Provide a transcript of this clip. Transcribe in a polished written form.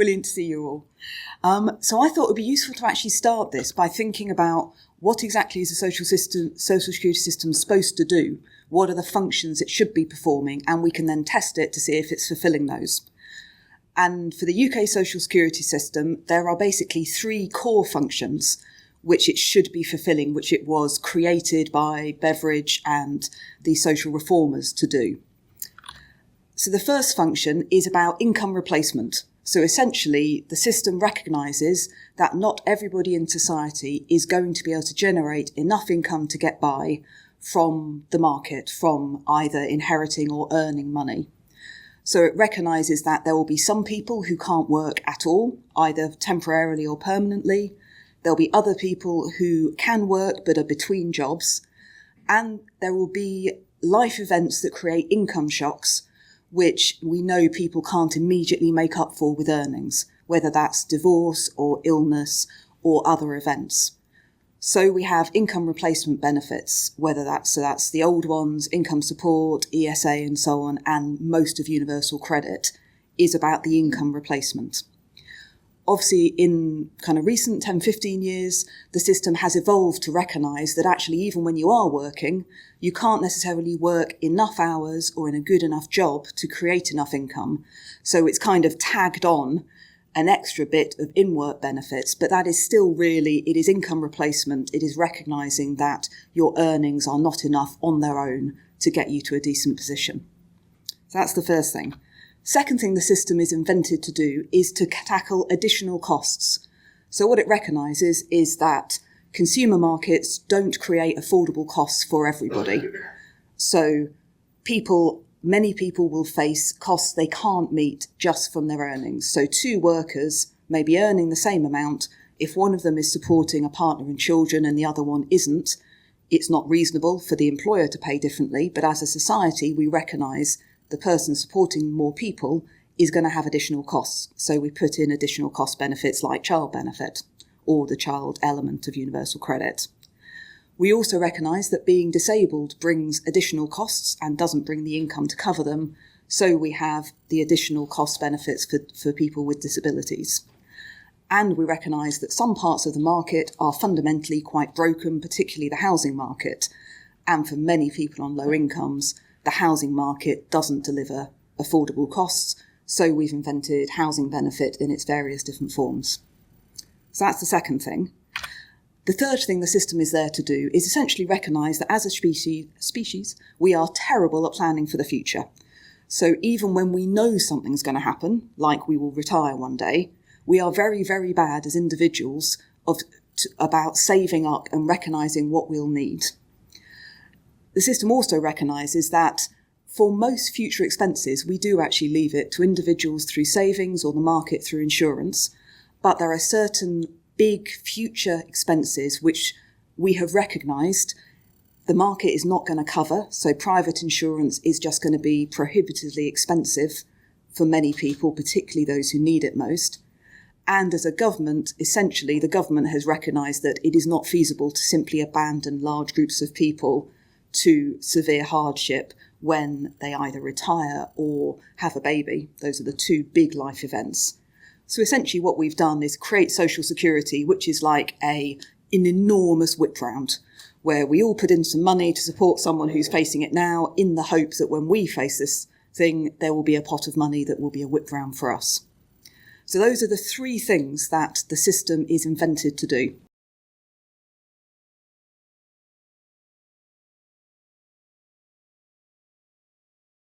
Brilliant to see you all. So I thought it would be useful to actually start this by thinking about what exactly is a social security system supposed to do? What are the functions it should be performing? And we can then test it to see if it's fulfilling those. And for the UK social security system, there are basically three core functions which it should be fulfilling, which it was created by Beveridge and the social reformers to do. So the first function is about income replacement. So essentially, the system recognises that not everybody in society is going to be able to generate enough income to get by from the market, from either inheriting or earning money. So it recognises that there will be some people who can't work at all, either temporarily or permanently. There'll be other people who can work but are between jobs. And there will be life events that create income shocks, which we know people can't immediately make up for with earnings, whether that's divorce or illness or other events. So we have income replacement benefits, whether that's the old ones, income support, ESA and so on, and most of universal credit is about the income replacement. Obviously, in kind of recent 10, 15 years, the system has evolved to recognise that actually even when you are working, you can't necessarily work enough hours or in a good enough job to create enough income. So it's kind of tagged on an extra bit of in-work benefits, but that is still really, it is income replacement. It is recognising that your earnings are not enough on their own to get you to a decent position. So that's the first thing. Second thing the system is invented to do is to tackle additional costs. So what it recognises is that consumer markets don't create affordable costs for everybody. So many people will face costs they can't meet just from their earnings. So two workers may be earning the same amount. If one of them is supporting a partner and children and the other one isn't, it's not reasonable for the employer to pay differently. But as a society, we recognise the person supporting more people is going to have additional costs. So we put in additional cost benefits like child benefit or the child element of universal credit. We also recognise that being disabled brings additional costs and doesn't bring the income to cover them. So we have the additional cost benefits for people with disabilities. And we recognise that some parts of the market are fundamentally quite broken, particularly the housing market. And for many people on low incomes, the housing market doesn't deliver affordable costs, so we've invented housing benefit in its various different forms. So that's the second thing. The third thing the system is there to do is essentially recognise that as a species, we are terrible at planning for the future. So even when we know something's going to happen, like we will retire one day, we are very, very bad as individuals about saving up and recognising what we'll need. The system also recognises that for most future expenses, we do actually leave it to individuals through savings or the market through insurance. But there are certain big future expenses which we have recognised the market is not going to cover. So private insurance is just going to be prohibitively expensive for many people, particularly those who need it most. And as a government, essentially, the government has recognised that it is not feasible to simply abandon large groups of people to severe hardship when they either retire or have a baby. Those are the two big life events. So essentially what we've done is create social security, which is like an enormous whip round, where we all put in some money to support someone who's facing it now in the hope that when we face this thing, there will be a pot of money that will be a whip round for us. So those are the three things that the system is invented to do.